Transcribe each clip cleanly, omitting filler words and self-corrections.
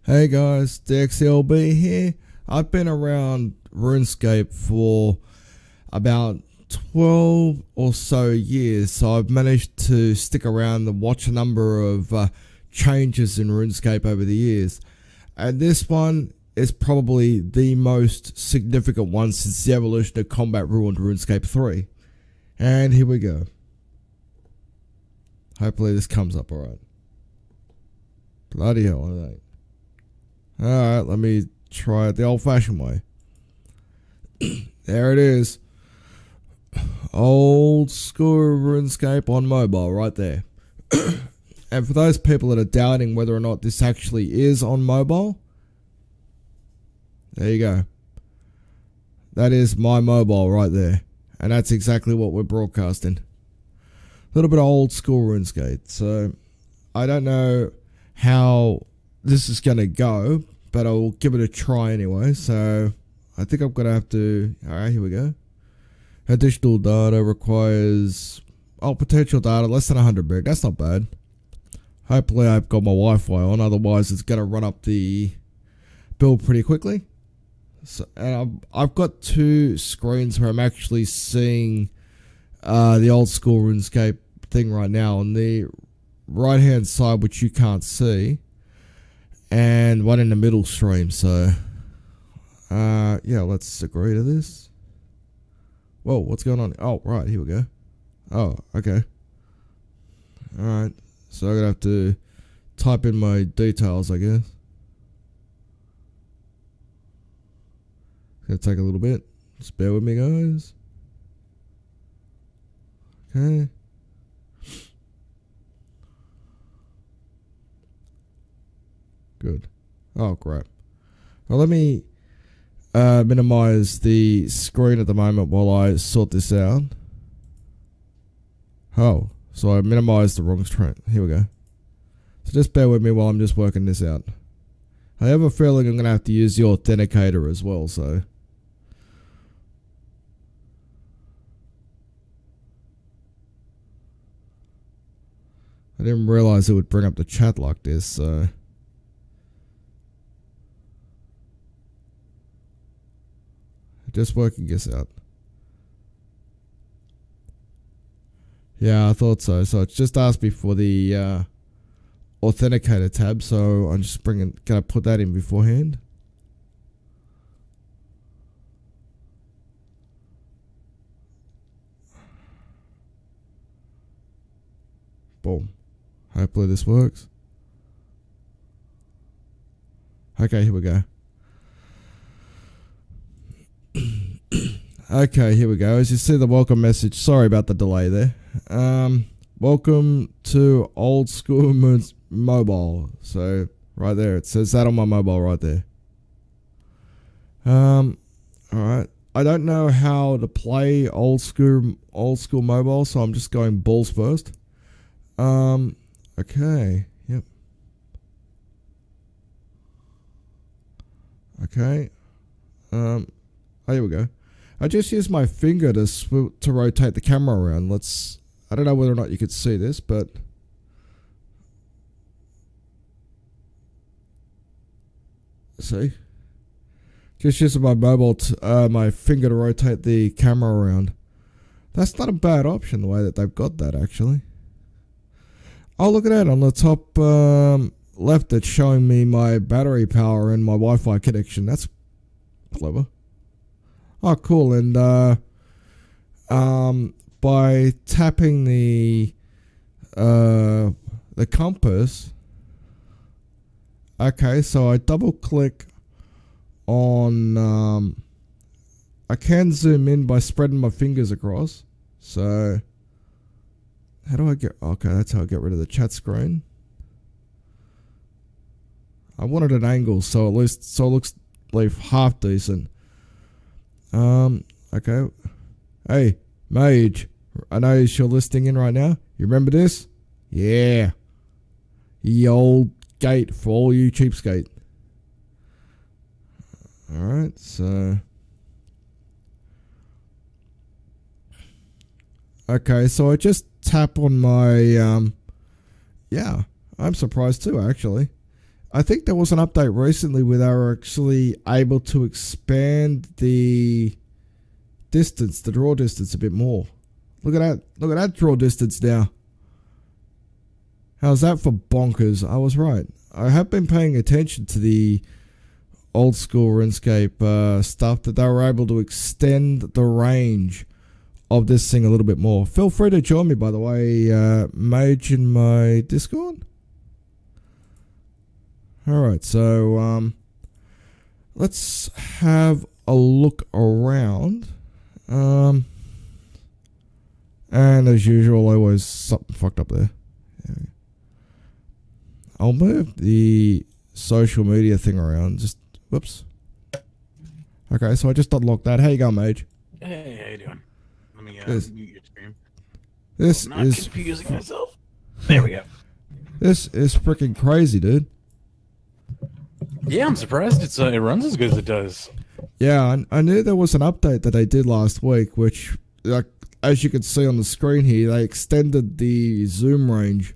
Hey guys, DXLB here. I've been around RuneScape for about 12 or so years, so I've managed to stick around and watch a number of changes in RuneScape over the years. And this one is probably the most significant one since the evolution of combat rule in RuneScape 3. And here we go. Hopefully this comes up alright. Bloody hell, I think. Alright, let me try it the old-fashioned way. There it is. Old school RuneScape on mobile, right there. And for those people that are doubting whether or not this actually is on mobile, there you go. That is my mobile right there. And that's exactly what we're broadcasting. A little bit of old school RuneScape. So, I don't know how this is going to go, but I'll give it a try anyway. So I think I'm going to have to, alright, here we go. Additional data requires, potential data less than 100 meg. That's not bad. Hopefully I've got my Wi-Fi on, otherwise it's going to run up the build pretty quickly. So, and I've got two screens where I'm actually seeing the old school RuneScape thing right now. On the right hand side, which you can't see, and one in the middle stream. So yeah, let's agree to this. Whoa, what's going on? Oh, right, here we go. Oh, okay. Alright, so I'm gonna have to type in my details, I guess. It's gonna take a little bit. Just bear with me, guys. Okay. Good. Oh, crap. Well, let me minimize the screen at the moment while I sort this out. Oh, so I minimized the wrong screen. Here we go. So just bear with me while I'm just working this out. I have a feeling I'm going to have to use the authenticator as well, so. I didn't realize it would bring up the chat like this, so. Just working this out. Yeah, I thought so. So it's just asked me for the authenticator tab, so I'm just gonna put that in beforehand. Boom. Hopefully this works. Okay, here we go. Okay, here we go. As you see the welcome message, sorry about the delay there. Welcome to old school mobile. So right there, it says that on my mobile right there. Alright. I don't know how to play old school mobile, so I'm just going balls first. Okay. Yep. Okay. Oh, here we go. I just used my finger to rotate the camera around. I don't know whether or not you could see this, but see, just using my my finger to rotate the camera around. That's not a bad option, the way that they've got that actually. Oh, look at that on the top left. It's showing me my battery power and my Wi-Fi connection. That's clever. Oh, cool. And by tapping the compass, okay, so I double click on I can zoom in by spreading my fingers across. So how do I get, okay, that's how I get rid of the chat screen. I wanted an angle so it looks like half decent. Okay. Hey, Mage, I know you're listening in right now. You remember this? Yeah. The old gate for all you cheapskate. Alright, so. Okay, so I just tap on my, yeah, I'm surprised too, actually. I think there was an update recently where they were actually able to expand the distance, the draw distance a bit more. Look at that. Look at that draw distance now. How's that for bonkers? I was right. I have been paying attention to the old school RuneScape stuff, that they were able to extend the range of this thing a little bit more. Feel free to join me, by the way, Mage, in my Discord. Alright, so let's have a look around. And as usual, always something fucked up there. I'll move the social media thing around. Just whoops. Okay, so I just unlocked that. How you going, Mage? Hey, how you doing? Let me mute your stream. This I'm not confusing myself. There we go. This is freaking crazy, dude. Yeah, I'm surprised it runs as good as it does. Yeah, I knew there was an update that they did last week, which, like, as you can see on the screen here, they extended the zoom range.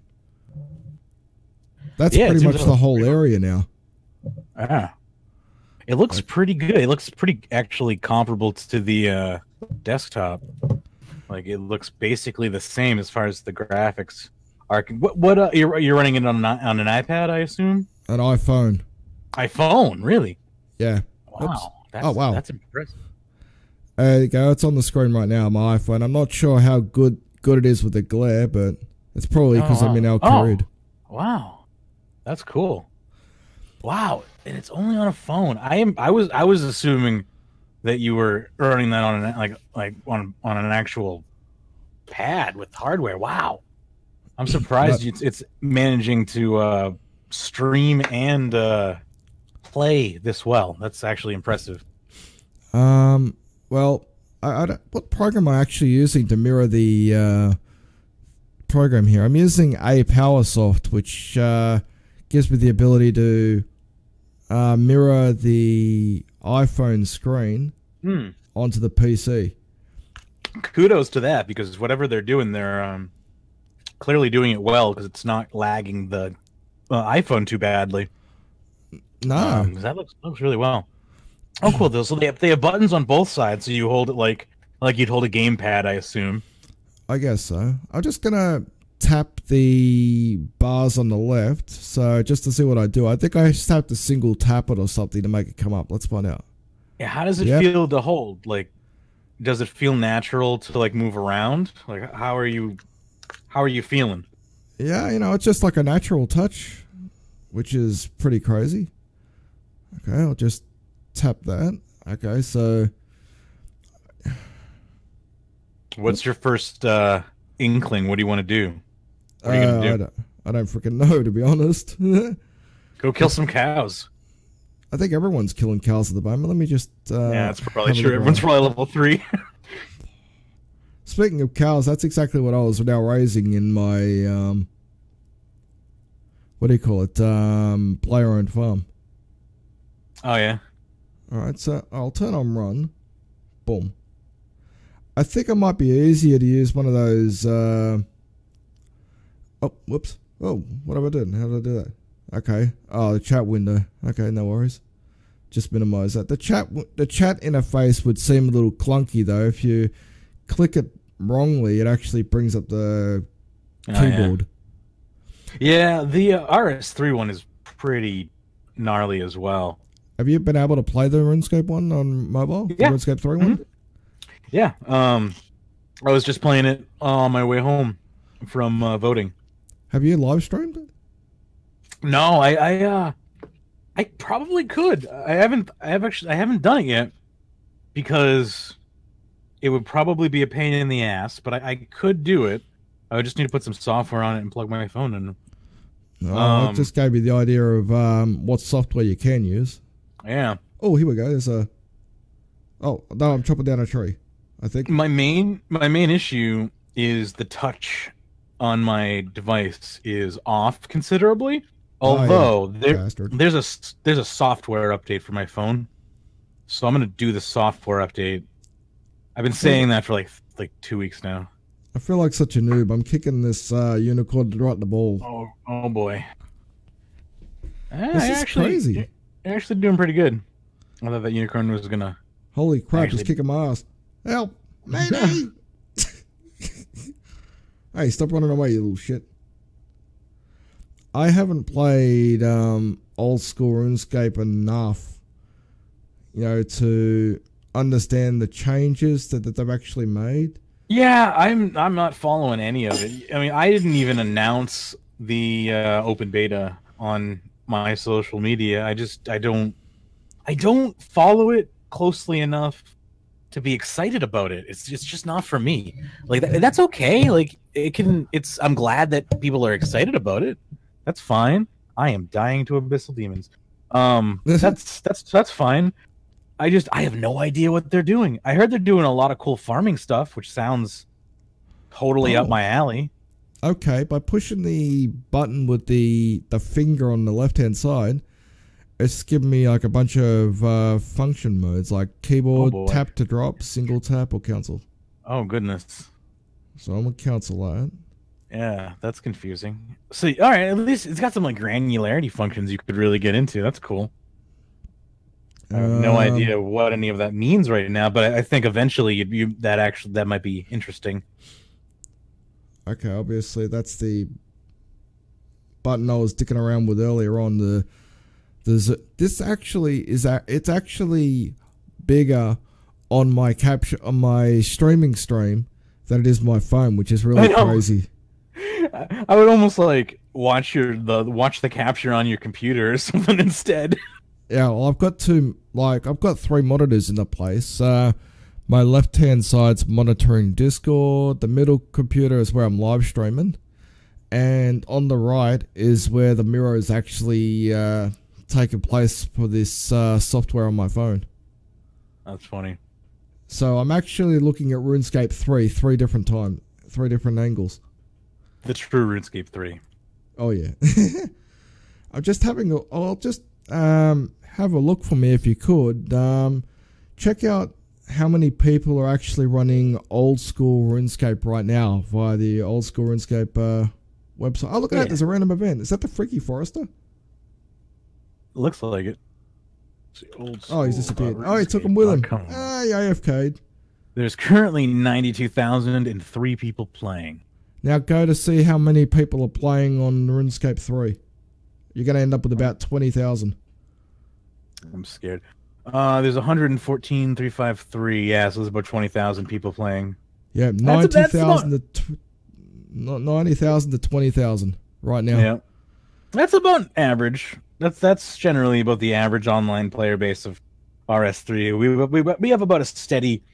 That's pretty much the whole area now. Ah. It looks pretty good. It looks pretty actually comparable to the desktop. Like, it looks basically the same as far as the graphics are. What you're running it on an iPad, I assume? An iPhone. iPhone, really? Yeah. Wow. Wow. That's impressive. There you go. It's on the screen right now, my iPhone. I'm not sure how good it is with the glare, but it's probably because I'm in Al Kharid. Wow. That's cool. Wow, and it's only on a phone. I was assuming that you were running that on an an actual pad with hardware. Wow, I'm surprised it's managing to stream and play this well. That's actually impressive. Well, what program am I actually using to mirror the program here? I'm using a PowerSoft, which gives me the ability to mirror the iPhone screen onto the PC. Kudos to that, because whatever they're doing, they're clearly doing it well, because it's not lagging the iPhone too badly. No, that looks really well. Oh, cool. So they have buttons on both sides, so you hold it like you'd hold a gamepad, I assume. I guess so. I'm just gonna tap the bars on the left, so just to see what I do. I think I just have to single tap it or something to make it come up. Let's find out. Yeah, how does it feel to hold? Like, does it feel natural to like move around? Like, how are you feeling? Yeah, it's just like a natural touch, which is pretty crazy. Okay, I'll just tap that. Okay, so what's your first inkling? What do you want to do? What are you gonna do? I don't freaking know, to be honest. Go kill some cows. I think everyone's killing cows at the moment. Let me just yeah, that's probably true. Everyone's probably level 3. Speaking of cows, that's exactly what I was now raising in my what do you call it? Player-owned farm. Oh yeah. Alright, so I'll turn on run. Boom. I think it might be easier to use one of those oh, whoops. Oh, what have I done? How did I do that? Okay. Oh, the chat window. Okay, no worries. Just minimize that. The chat interface would seem a little clunky though. If you click it wrongly, it actually brings up the keyboard. Yeah, the RS3 one is pretty gnarly as well. Have you been able to play the RuneScape one on mobile? Yeah. The RuneScape 3 one? Yeah. I was just playing it on my way home from voting. Have you live streamed it? No, I probably could. I haven't done it yet, because it would probably be a pain in the ass, but I could do it. I would just need to put some software on it and plug my phone in. It just gave me the idea of what software you can use. Yeah. Oh, here we go. There's a... Oh, no, I'm chopping down a tree, I think. My main issue is the touch on my device is off considerably. Although there's a software update for my phone, so I'm gonna do the software update. I've been saying that for like 2 weeks now. I feel like such a noob. I'm kicking this unicorn right in the ball. Oh boy. This is crazy. You're actually doing pretty good. I thought that unicorn was gonna. Holy crap! He's kicking my ass. Help! Maybe. Hey, stop running away, you little shit. I haven't played old school RuneScape enough, to understand the changes that they've actually made. Yeah, I'm not following any of it. I mean, I didn't even announce the open beta on my social media. I don't follow it closely enough to be excited about it. It's just not for me. Like that's okay. Like I'm glad that people are excited about it. That's fine. I am dying to abyssal demons. That's fine. I have no idea what they're doing. I heard they're doing a lot of cool farming stuff, which sounds totally up my alley. Okay, by pushing the button with the finger on the left-hand side, it's giving me like a bunch of function modes, like keyboard, tap to drop, single tap, or cancel. Oh, goodness. So I'm going to cancel that. Yeah, that's confusing. So, all right, at least it's got some like granularity functions you could really get into. That's cool. I have no idea what any of that means right now, but I think eventually that might be interesting. Okay, obviously that's the button I was dicking around with earlier on. It's actually bigger on my streaming stream than it is my phone, which is really crazy. I would almost like watch the capture on your computer or something instead. Yeah, well, I've got three monitors in the place. My left-hand side's monitoring Discord. The middle computer is where I'm live streaming. And on the right is where the mirror is actually taking place for this software on my phone. That's funny. So I'm actually looking at RuneScape 3 three different angles. The true RuneScape 3. Oh, yeah. I'll just have a look for me if you could. Check out how many people are actually running old school RuneScape right now via the old school RuneScape website. Oh, look at that. There's a random event. Is that the Freaky Forester? Looks like it. Oh, he's disappeared. Oh, he took him with him. Ah, he AFK'd. There's currently 92,003 people playing. Now go to see how many people are playing on RuneScape 3. You're going to end up with about 20,000. I'm scared. There's 114,353. Yeah, so there's about 20,000 people playing. Yeah, 90,000 to 20,000 right now. Yeah, that's about average. That's generally about the average online player base of RS3. We have about a steady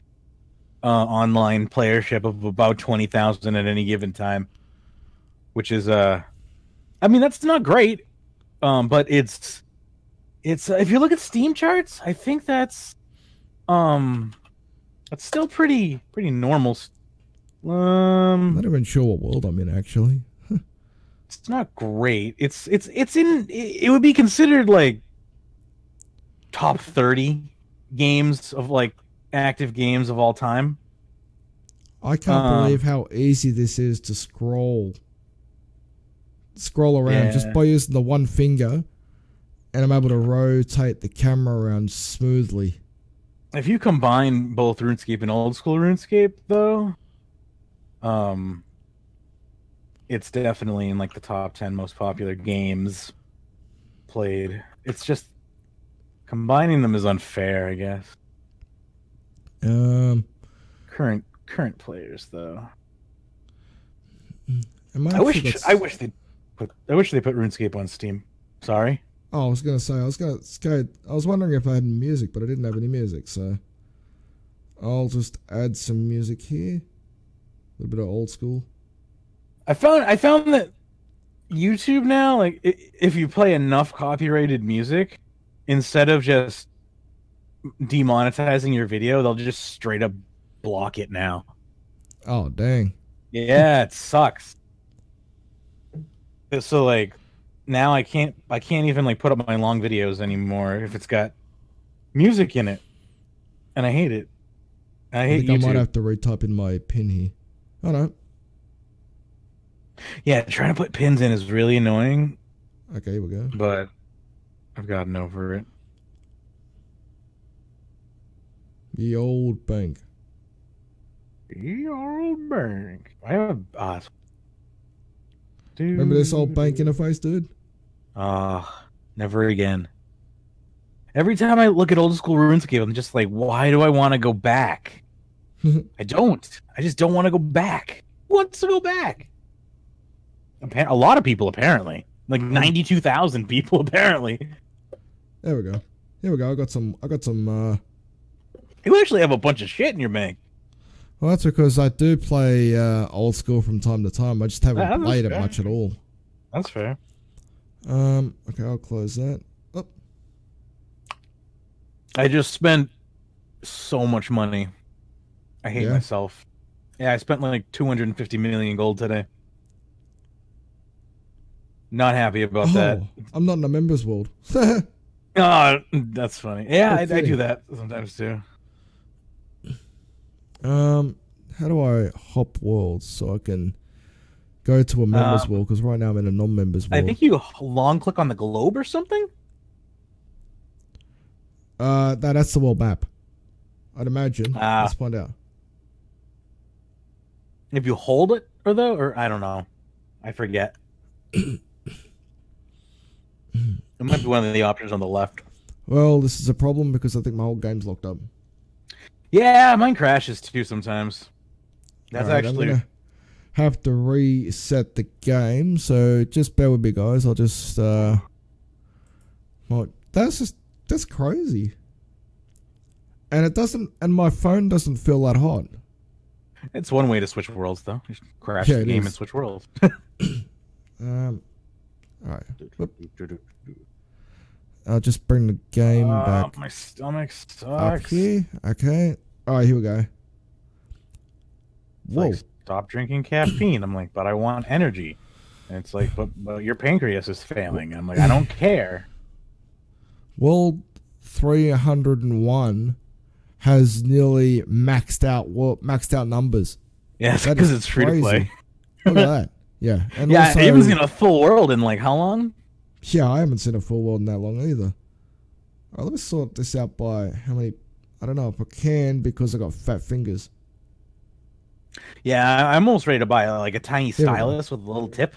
online playership of about 20,000 at any given time, which is I mean that's not great, but it's if you look at Steam charts, I think that's still pretty normal. I'm not even sure what world I'm in actually. It's not great. It would be considered like top 30 games of like active games of all time. I can't believe how easy this is to scroll around just by using the one finger, and I'm able to rotate the camera around smoothly. If you combine both RuneScape and old school RuneScape, though, it's definitely in like the top 10 most popular games played. It's just combining them is unfair, I guess. Current players though. I wish they put RuneScape on Steam. Sorry. Oh, I was wondering if I had music, but I didn't have any music, so I'll just add some music here. A little bit of old school. I found that YouTube now, like if you play enough copyrighted music, instead of just demonetizing your video, they'll just straight up block it now. Oh, dang. Yeah, it sucks. So like now I can't even like put up my long videos anymore if it's got music in it. And I hate it. I hate YouTube. I might have to retype in my pin here. Oh no. Yeah, trying to put pins in is really annoying. Okay, here we go. But I've gotten over it. The old bank. The old bank. I have Remember this old bank interface, dude? Never again. Every time I look at old school RuneScape, I'm just like, why do I want to go back? I don't. I just don't want to go back. Who wants to go back? A lot of people, apparently. Like 92,000 people, apparently. There we go. Here we go. I got some. You actually have a bunch of shit in your bank. Well, that's because I do play old school from time to time. I just haven't played it much at all. That's fair. Okay, I'll close that. Oh. I just spent so much money. I hate myself. Yeah, I spent like 250 million gold today. Not happy about that. I'm not in a members world. Oh, that's funny. Yeah, I do that sometimes too. How do I hop worlds so I can go to a members world? Because right now I'm in a non-members world. I think you long click on the globe or something. That's the world map. I'd imagine. Let's find out. If you hold it, or I don't know, I forget. It might be one of the options on the left. Well, this is a problem because I think my whole game's locked up. Yeah, mine crashes too sometimes. That's right, actually. I'm gonna have to reset the game, so just bear with me, guys. I'll just. Well, that's crazy. And it doesn't, and my phone doesn't feel that hot. It's one way to switch worlds, though. You crash the game and switch worlds. All right. I'll just bring the game back. My stomach sucks. Up here. Okay. All right, here we go. Whoa. Like, stop drinking caffeine. I'm like, but I want energy. And it's like, but your pancreas is failing. And I'm like, I don't care. World 301 has nearly maxed out numbers. Yeah, because it's free to play. Look at that. Yeah. And yeah, also, I haven't seen a full world in like how long? Yeah, I haven't seen a full world in that long either. All right, let me sort this out by how many. I don't know if I can because I got fat fingers. Yeah, I'm almost ready to buy like a tiny stylus with a little tip.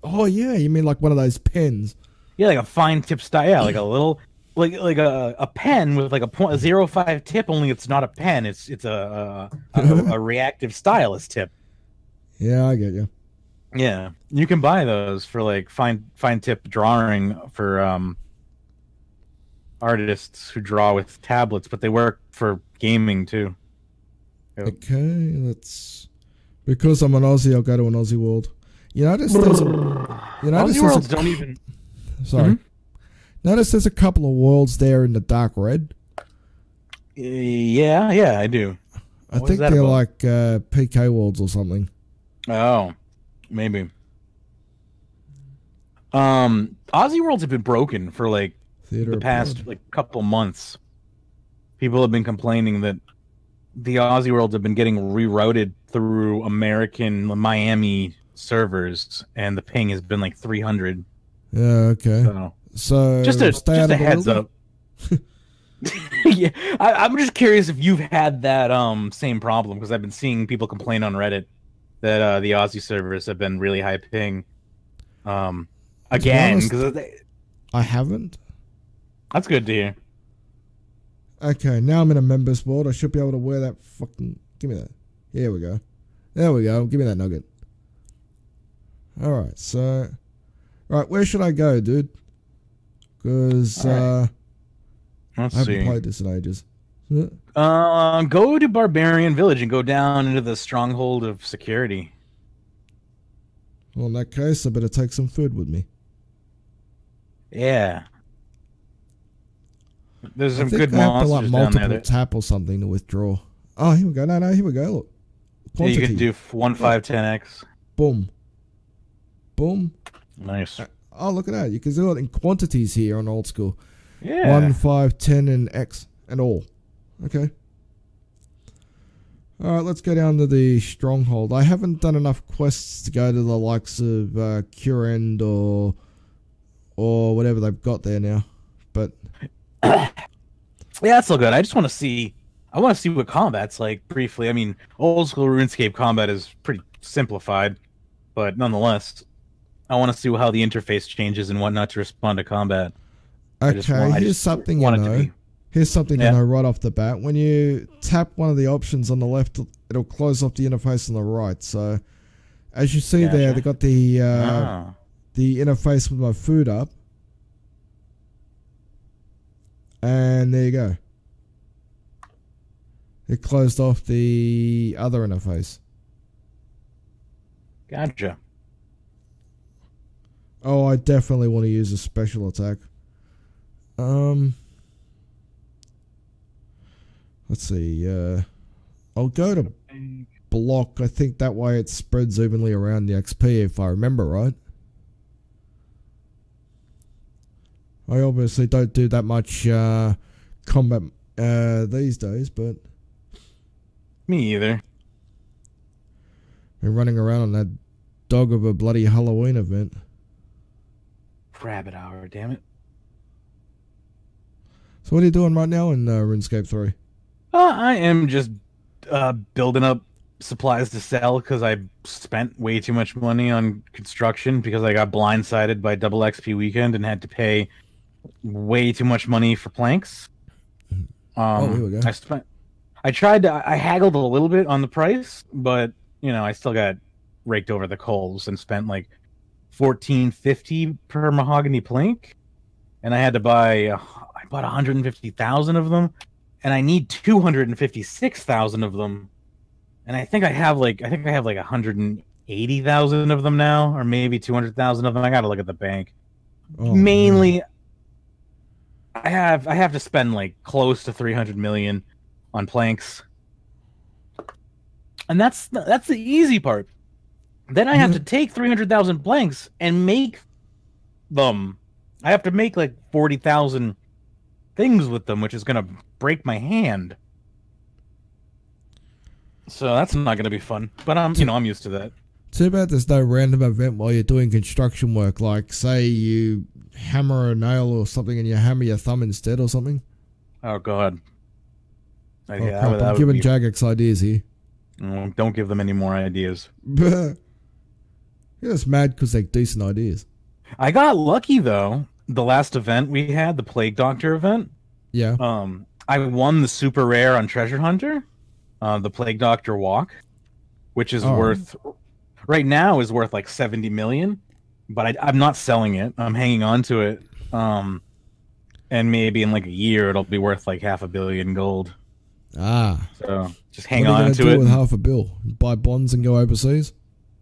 Oh yeah, you mean like one of those pens? Yeah, like a fine tip style. Yeah, like a little, like a pen with like a .05 tip. Only it's not a pen. It's a reactive stylus tip. Yeah, I get you. Yeah, you can buy those for like fine tip drawing for artists who draw with tablets, but they work for gaming too. Yep. Okay, let's. Because I'm an Aussie, I'll go to an Aussie world. You notice there's a. Aussie worlds don't even. Sorry. Notice there's a couple of worlds there in the dark red. Yeah, I do. I think they're about? Like PK worlds or something. Oh, maybe. Aussie worlds have been broken for like the past like couple months. People have been complaining that the Aussie worlds have been getting rerouted through American Miami servers, and the ping has been like 300. Yeah, okay. So just a heads up. Yeah, I'm just curious if you've had that same problem, because I've been seeing people complain on Reddit that the Aussie servers have been really high ping. Again, because I haven't. That's good to hear. Okay, now I'm in a members world. I should be able to wear that fucking. Give me that. Here we go. There we go. Give me that nugget. All right, so, right, where should I go, dude? Because I haven't played this in ages. Go to Barbarian Village and go down into the stronghold of security. Well, in that case, I better take some food with me. Yeah. There's some good monsters down there. Tap or something to withdraw. Oh, here we go. No, here we go. Look. Yeah, you can do 1, 5, 10x. Boom. Boom. Nice. Oh, look at that. You can do it in quantities here on old school. Yeah. 1, 5, 10, and X, and all. Okay. All right, let's go down to the stronghold. I haven't done enough quests to go to the likes of Curend or or whatever they've got there now. But yeah, that's still good. I just want to see. I want to see what combat's like briefly. I mean, old school RuneScape combat is pretty simplified, but nonetheless, I want to see how the interface changes and whatnot to respond to combat. okay, here's something you know. Here's something to know right off the bat. When you tap one of the options on the left, it'll close off the interface on the right. So, as you see there, they got the interface with my food up. And there you go. It closed off the other interface. Gotcha. Oh, I definitely want to use a special attack. Let's see. I'll go to block. I think that way it spreads evenly around the XP, if I remember right. I obviously don't do that much combat these days, but me either. Been running around on that dog of a bloody Halloween event. Rabbit hour, damn it. So what are you doing right now in RuneScape 3? I am just building up supplies to sell because I spent way too much money on construction because I got blindsided by double XP weekend and had to pay way too much money for planks. Here we go. I haggled a little bit on the price, but you know, I still got raked over the coals and spent like $14.50 per mahogany plank, and I had to buy. I bought 150,000 of them, and I need 256,000 of them, and I think I have like 180,000 of them now, or maybe 200,000 of them. I got to look at the bank. Oh, Mainly, man. I have to spend like close to 300 million on planks, and that's the easy part. Then I have to take 300,000 planks and make them. I have to make like 40,000 things with them, which is gonna break my hand. So that's not gonna be fun. But I'm used to that. Too bad there's no random event while you're doing construction work, like say you hammer a nail or something and you hammer your thumb instead or something. Oh god. I'm giving Jagex ideas here. Don't give them any more ideas. You're just mad because they're decent ideas. I got lucky though. The last event we had, the Plague Doctor event. Yeah. I won the super rare on Treasure Hunter, the Plague Doctor Walk, which is worth right now is worth like 70 million, but I'm not selling it. I'm hanging on to it. And maybe in like a year it'll be worth like 500 million gold. So just hang on to it. What are you gonna do with $500 million? Buy bonds and go overseas?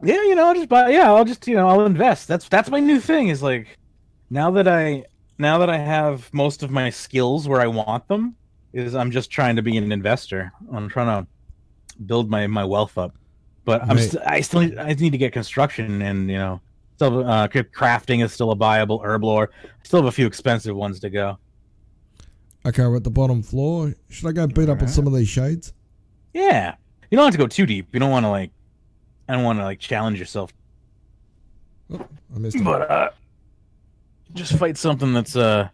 Yeah, I'll just buy. Yeah, I'll invest. That's my new thing. Is like now that I have most of my skills where I want them, is I'm just trying to be an investor. I'm trying to build my wealth up. But I need to get construction and still crafting is still a viable herb lore. I still have a few expensive ones to go. Okay, we're at the bottom floor. Should I go beat up on some of these shades? Yeah, you don't have to go too deep. You don't want to I don't want to challenge yourself. Oh, I missed it. But just fight something that's Why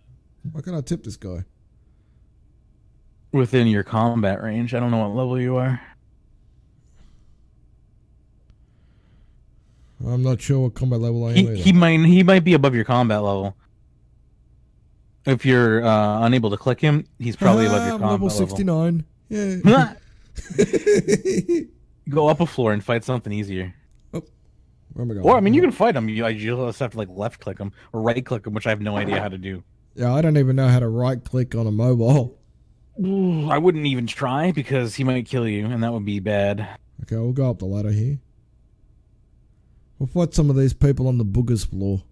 can't I tip this guy? Within your combat range. I don't know what level you are. I'm not sure what combat level I am either. He might be above your combat level. If you're unable to click him, he's probably above your combat level. Level 69. Yeah. Go up a floor and fight something easier. Oh, where am I going? Or you can fight him. You just have to left click him or right click him, which I have no idea how to do. Yeah, I don't even know how to right click on a mobile. Ooh, I wouldn't even try because he might kill you, and that would be bad. Okay, we'll go up the ladder here. We'll fight some of these people on the boogers floor.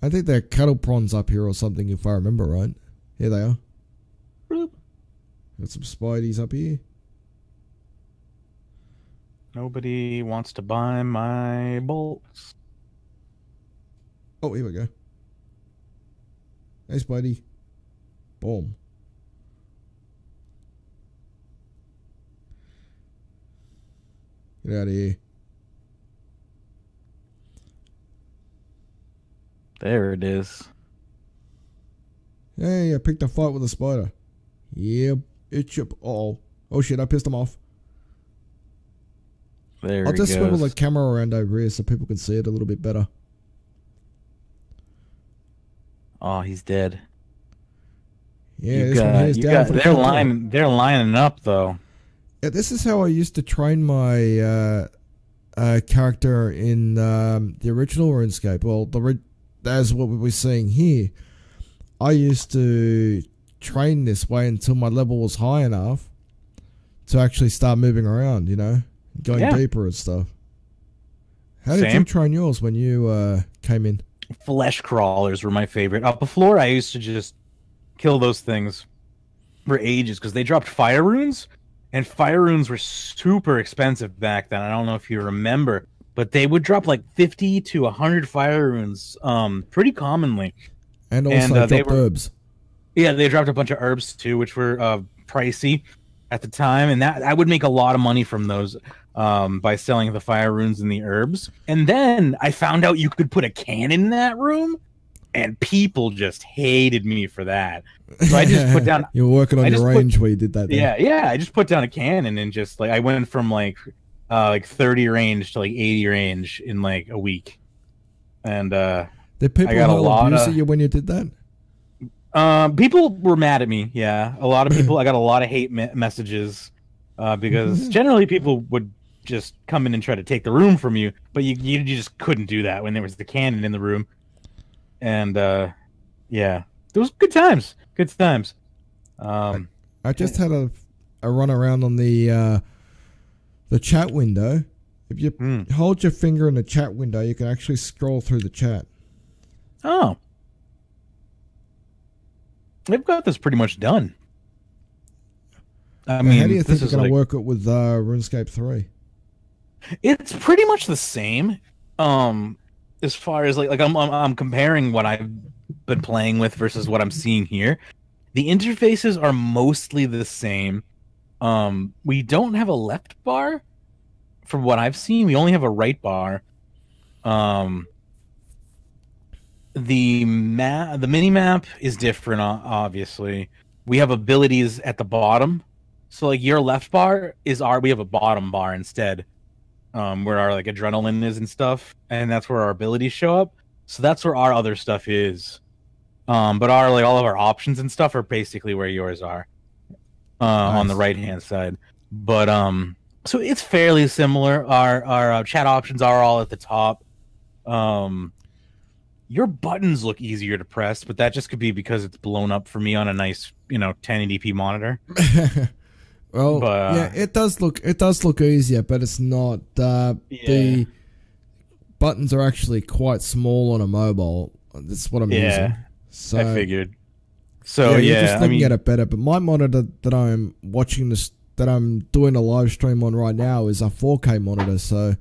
I think they're cattle prawns up here or something, if I remember right. Here they are. Bloop. Got some spideys up here. Nobody wants to buy my bolts. Oh, here we go. Hey, Spidey. Boom. Get out of here. There it is. Hey, I picked a fight with a spider. Yep, it's your... Oh shit, I pissed him off. There I'll he just swivel the goes. camera around over here so people can see it a little bit better. Oh, he's dead. Yeah, this one here's down for the count. They're lining up though. Yeah, this is how I used to train my character in the original RuneScape. Well, that's what we're seeing here. I used to train this way until my level was high enough to actually start moving around, you know, going deeper and stuff. How did you train yours when you came in? Flesh crawlers were my favorite. Before, I used to just kill those things for ages because they dropped fire runes, and fire runes were super expensive back then. I don't know if you remember, but they would drop like 50 to 100 fire runes pretty commonly. And also dropped herbs. Yeah, they dropped a bunch of herbs too, which were pricey at the time, and that I would make a lot of money from those by selling the fire runes and the herbs. And then I found out you could put a cannon in that room, and people just hated me for that. So I just put down. You were working on your range where you did that. Yeah. I just put down a cannon and just like I went from like 30 range to like 80 range in like a week. And did people abuse you when you did that? People were mad at me. Yeah, a lot of people. I got a lot of hate messages because generally people would just come in and try to take the room from you, but you just couldn't do that when there was the cannon in the room. And yeah, it was good times. Good times. I just had a run around on the chat window. If you hold your finger in the chat window, you can actually scroll through the chat. Oh. They've got this pretty much done. I mean, how do you think you're going to work it with RuneScape 3? It's pretty much the same. As far as like I'm comparing what I've been playing with versus what I'm seeing here. The interfaces are mostly the same. We don't have a left bar from what I've seen. We only have a right bar. The mini map is different, obviously. We have abilities at the bottom, so like your left bar is we have a bottom bar instead, where our like adrenaline is and stuff, and that's where our abilities show up. So that's where our other stuff is. But our like all of our options and stuff are basically where yours are, on the right hand side. But so it's fairly similar. Our chat options are all at the top. Your buttons look easier to press, but that just could be because it's blown up for me on a nice, 1080p monitor. Well, yeah, it does look easier, but it's not. The buttons are actually quite small on a mobile. That's what I'm using. So I figured. So you're just looking at it better. But my monitor that I'm watching that I'm doing a live stream on right now is a 4K monitor. So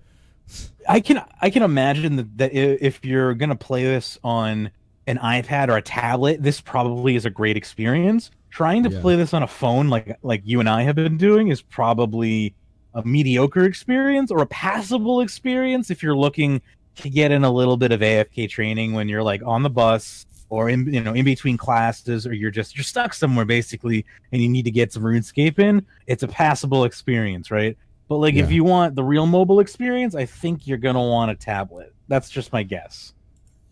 I can imagine that if you're gonna play this on an iPad or a tablet, this probably is a great experience. Trying to play this on a phone like you and I have been doing is probably a mediocre experience or a passable experience if you're looking to get in a little bit of AFK training when you're like on the bus or in between classes, or you're stuck somewhere basically and you need to get some RuneScape in. It's a passable experience, right? But like if you want the real mobile experience, I think you're gonna want a tablet. That's just my guess.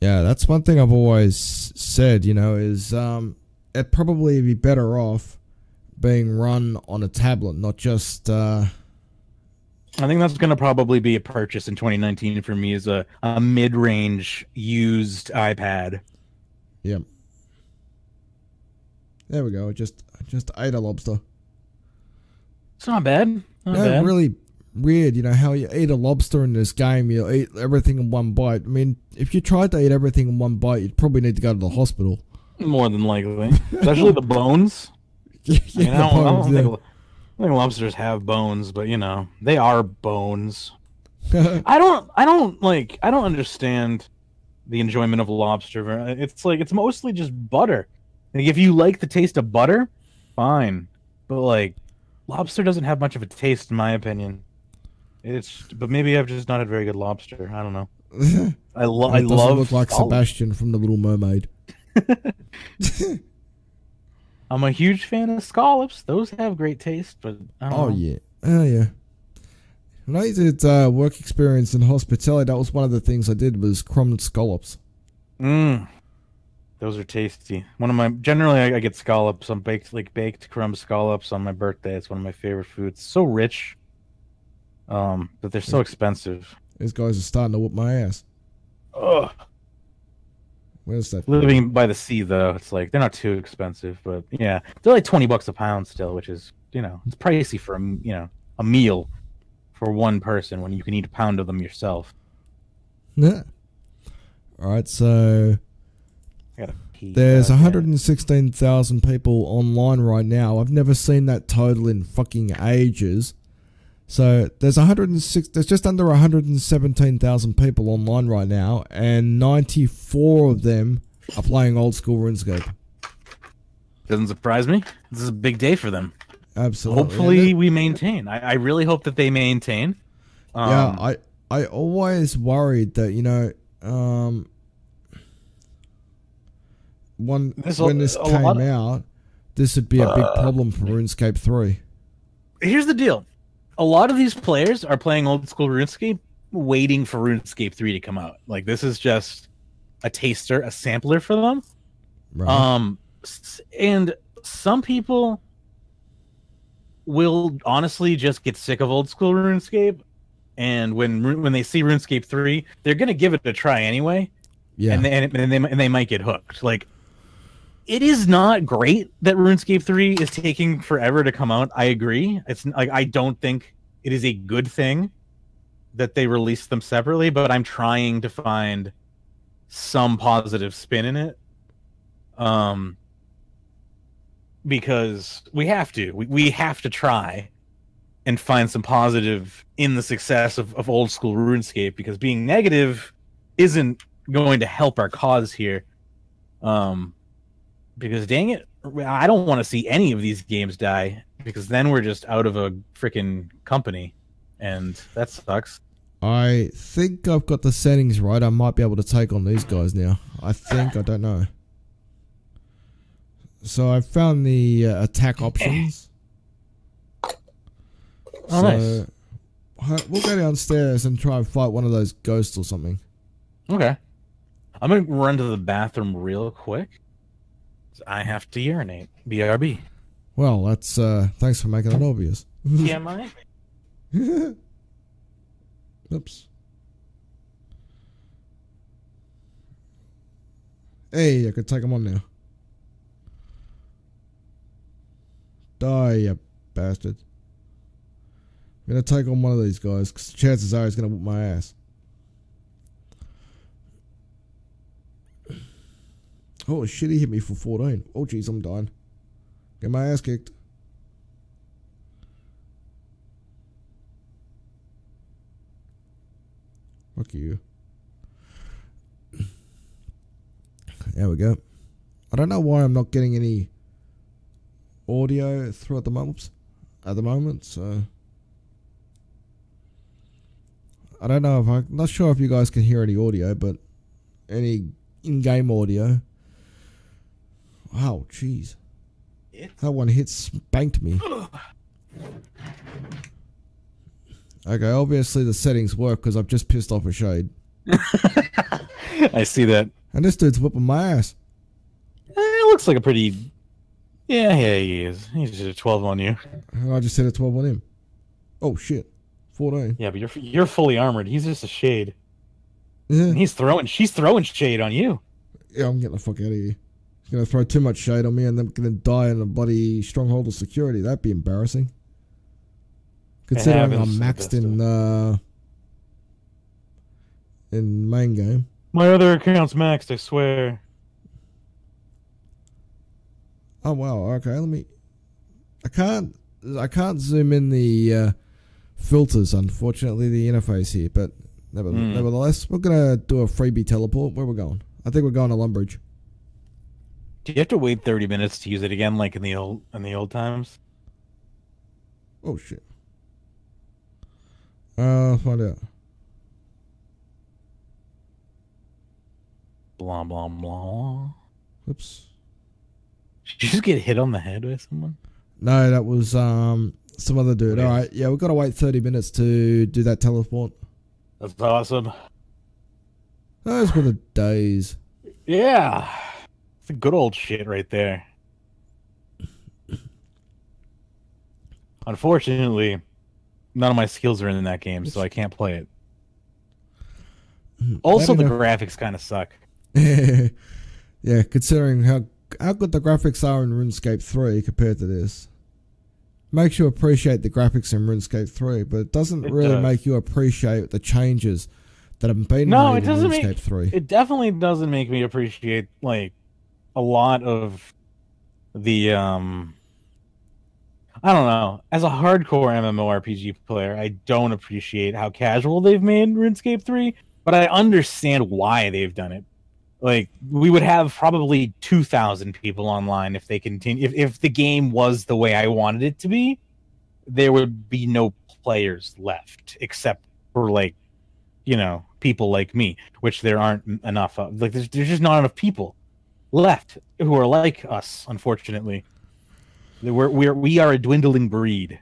Yeah, that's one thing I've always said, is it'd probably be better off being run on a tablet, not just I think that's gonna probably be a purchase in 2019 for me, is a mid-range used iPad. Yep. There we go. I just ate a lobster. It's not bad. Really weird, how you eat a lobster in this game, you eat everything in one bite. I mean, if you tried to eat everything in one bite, you'd probably need to go to the hospital. More than likely. Especially the bones. I don't think lobsters have bones, but they are bones. I don't understand the enjoyment of lobster. It's mostly just butter. Like, if you like the taste of butter, fine. But like lobster doesn't have much of a taste in my opinion. But maybe I've just not had very good lobster. I don't know. I It doesn't love look like scallops. Sebastian from The Little Mermaid. I'm a huge fan of scallops. Those have great taste, but I don't Oh know. yeah, oh yeah. When I did work experience in hospitality, that was one of the things I did was crumbed scallops. Mmm. Those are tasty. One of my generally I get scallops on baked crumb scallops on my birthday. It's one of my favorite foods. So rich, but they're so expensive. These guys are starting to whoop my ass. Ugh. Where's that? Living by the sea though, it's like they're not too expensive, but yeah, they're like $20 a pound still, which is it's pricey for a meal for one person when you can eat a pound of them yourself. Yeah. All right, so I gotta pee. there's God damn it. 116,000 people online right now. I've never seen that total in fucking ages. So there's just under 117,000 people online right now, and 94 of them are playing old school RuneScape. Doesn't surprise me. This is a big day for them. Absolutely. Hopefully we maintain. I really hope that they maintain. Yeah, I always worried that when this came out, this would be a big problem for RuneScape 3. Here's the deal. A lot of these players are playing old school RuneScape waiting for RuneScape 3 to come out. Like, this is just a taster, a sampler for them. Right. And some people will honestly just get sick of old school RuneScape, and when they see RuneScape 3, they're going to give it a try anyway. Yeah. And they might get hooked. Like, it is not great that RuneScape 3 is taking forever to come out. I agree. It's like, I don't think it is a good thing that they release them separately, but I'm trying to find some positive spin in it. Because we have to. We have to try and find some positive in the success of old school RuneScape, because being negative isn't going to help our cause here. Because dang it, I don't want to see any of these games die, because then we're just out of a freaking company, and that sucks. I think I've got the settings right. I might be able to take on these guys now. I don't know. So I found the attack options. Oh, nice. We'll go downstairs and try and fight one of those ghosts or something. Okay. I'm going to run to the bathroom real quick. I have to urinate. BRB. Well, that's thanks for making that obvious. TMI? Oops. Hey, I could take him on now. Die, you bastard. I'm going to take on one of these guys, because chances are he's going to whoop my ass. Oh shit, he hit me for 14. Oh jeez, I'm dying. Get my ass kicked. Fuck you. There we go. I don't know why I'm not getting any audio through at the moment, so I don't know if I'm not sure if you guys can hear any audio, but any in-game audio. Wow, jeez. That one hit spanked me. Okay, obviously the settings work because I've just pissed off a shade. I see that. And this dude's whipping my ass. It looks like a pretty... Yeah, he is. He's just a 12 on you. I just hit a 12 on him. Oh shit. 14. Yeah, but you're fully armored. He's just a shade. Yeah. And she's throwing shade on you. Yeah, I'm getting the fuck out of here. He's going to throw too much shade on me and then going to die in a bloody stronghold of security. That'd be embarrassing. Considering I'm maxed in main game. My other account's maxed, I swear. Oh wow, okay, I can't zoom in the filters, unfortunately, the interface here, but nevertheless, we're gonna do a freebie teleport. Where we're going? I think we're going to Lumbridge. Do you have to wait 30 minutes to use it again, like in the old times? Oh shit. Find out. Blah blah blah. Oops. Did you just get hit on the head by someone? No, that was some other dude. Okay. All right, yeah, we've got to wait 30 minutes to do that teleport. That's awesome. Those were the days. Yeah. It's a good old shit right there. Unfortunately, none of my skills are in that game, so I can't play it. Also, the graphics kind of suck. Yeah, considering how good the graphics are in RuneScape 3 compared to this. Makes you appreciate the graphics in RuneScape 3, but it doesn't really make you appreciate the changes that have been made in RuneScape 3. It definitely doesn't make me appreciate, like, a lot of the, I don't know. As a hardcore MMORPG player, I don't appreciate how casual they've made RuneScape 3, but I understand why they've done it. Like, we would have probably 2,000 people online if they continue. If the game was the way I wanted it to be, there would be no players left, except for, like, you know, people like me, which there aren't enough of. Like, there's just not enough people left who are like us, unfortunately. We are a dwindling breed.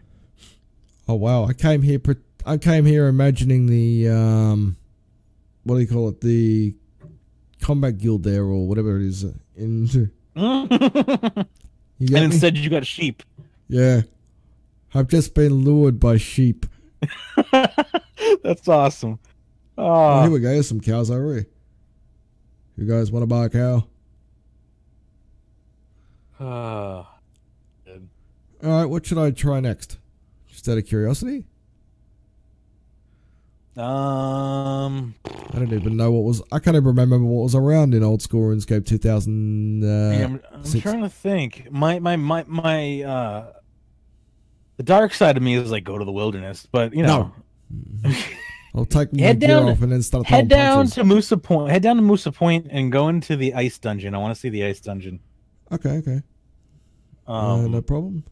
Oh wow! I came here imagining the what do you call it? The combat guild there, or whatever it is. And instead, you got sheep. Yeah, I've just been lured by sheep. That's awesome. Oh, here we go. There's some cows over here. You guys want to buy a cow? All right, what should I try next? Just out of curiosity. I don't even know what was. I can't even remember what was around in old school RuneScape 2000. I'm trying to think. The dark side of me is like go to the wilderness, but you know. No. I'll take my gear off and then start. Head down to Moosa Point. Head down to Moosa Point and go into the ice dungeon. I want to see the ice dungeon. Okay. No problem.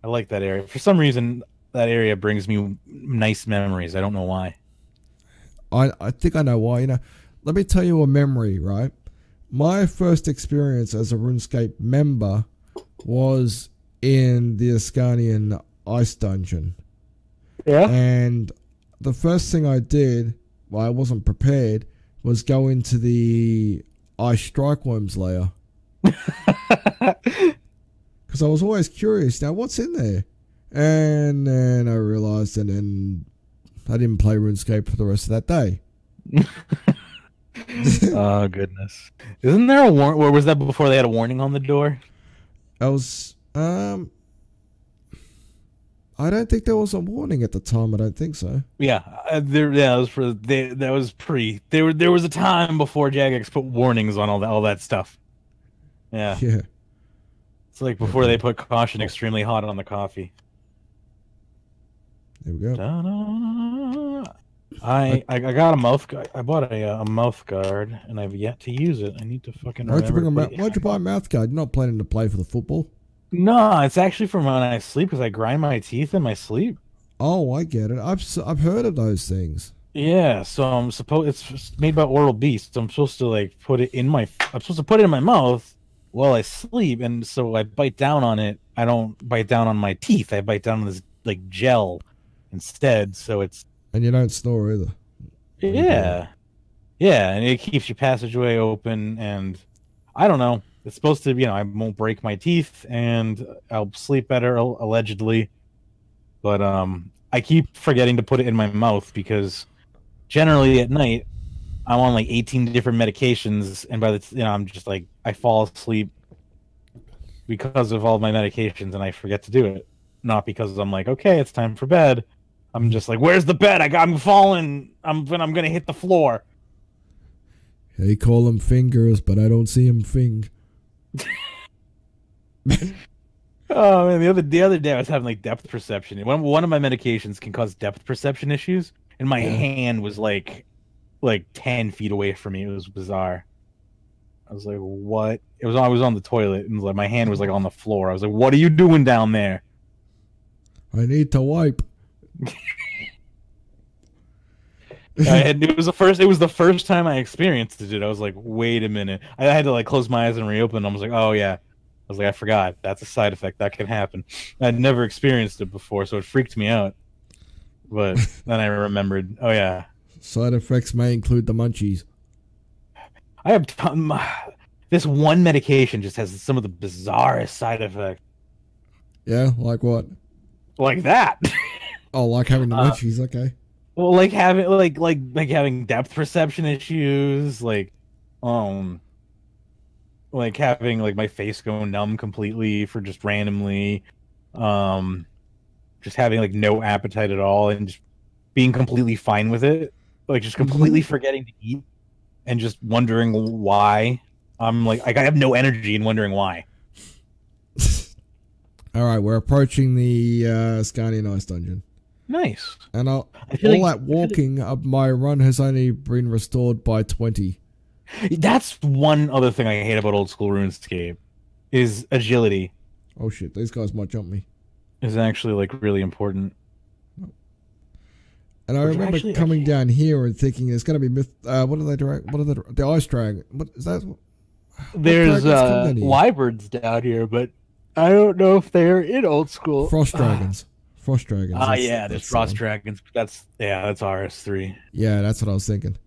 I like that area. For some reason, that area brings me nice memories. I don't know why. I think I know why. You know, let me tell you a memory, right? My first experience as a RuneScape member was in the Ascanian ice dungeon. Yeah. And the first thing I did, well, I wasn't prepared, was go into the ice strikeworms layer. Because I was always curious, now what's in there? And then I realized, and then I didn't play RuneScape for the rest of that day. Oh, goodness. Isn't there a warning? Or was that before they had a warning on the door? I was, I don't think there was a warning at the time. I don't think so. Yeah, there was there was a time before Jagex put warnings on all that stuff. Yeah. Yeah. It's like before they put caution extremely hot on the coffee. There we go. I got a mouth guard. I bought a mouth guard and I've yet to use it. I need to fucking remember. Why'd you buy a mouth guard? You're not planning to play for the football? No, it's actually from when I sleep because I grind my teeth in my sleep. Oh, I get it. I've heard of those things. Yeah, so it's made by Oral Beast. So I'm supposed to I'm supposed to put it in my mouth while I sleep, and so I bite down on it. I don't bite down on my teeth. I bite down on this like gel instead. So it's and you don't snore either. Yeah, and it keeps your passageway open, and I don't know. It's supposed to, I won't break my teeth, and I'll sleep better allegedly. But I keep forgetting to put it in my mouth because generally at night I'm on like 18 different medications, and by the I'm just like I fall asleep because of all my medications, and I forget to do it. Not because I'm like, okay, it's time for bed. I'm just like, where's the bed? I'm falling. I'm gonna hit the floor. They call them fingers, but I don't see them fing. Oh man, the other day I was having like depth perception. One of my medications can cause depth perception issues, and my hand was like 10 feet away from me. It was bizarre. I was like, what? I was on the toilet, and like my hand was like on the floor. I was like, what are you doing down there? I need to wipe. It was the first time I experienced it. I was like, wait a minute. I had to like close my eyes and reopen. I was like, oh yeah. I was like, I forgot. That's a side effect that can happen. I'd never experienced it before, so it freaked me out. But then I remembered, oh yeah. Side effects may include the munchies. I have this one medication just has some of the bizarrest side effects. Yeah, like what? Like that. Oh, like having the munchies. Okay. Well, like having like having depth perception issues, like having like my face go numb completely for just randomly, just having like no appetite at all and just being completely fine with it, like just completely forgetting to eat and just wondering why. I'm like I have no energy and wondering why. All right, we're approaching the Scanian Ice Dungeon. Nice. And all like, that walking up my run has only been restored by 20. That's one other thing I hate about old school RuneScape is agility. Oh shit, these guys might jump me. Is actually like really important. And I remember coming down here and thinking there's going to be what are they direct? What are the ice dragon? What is that? There's wyverns down here, but I don't know if they're in old school. Frost dragons. Frost dragons. Yeah, there's frost dragons. That's RS3. Yeah, that's what I was thinking.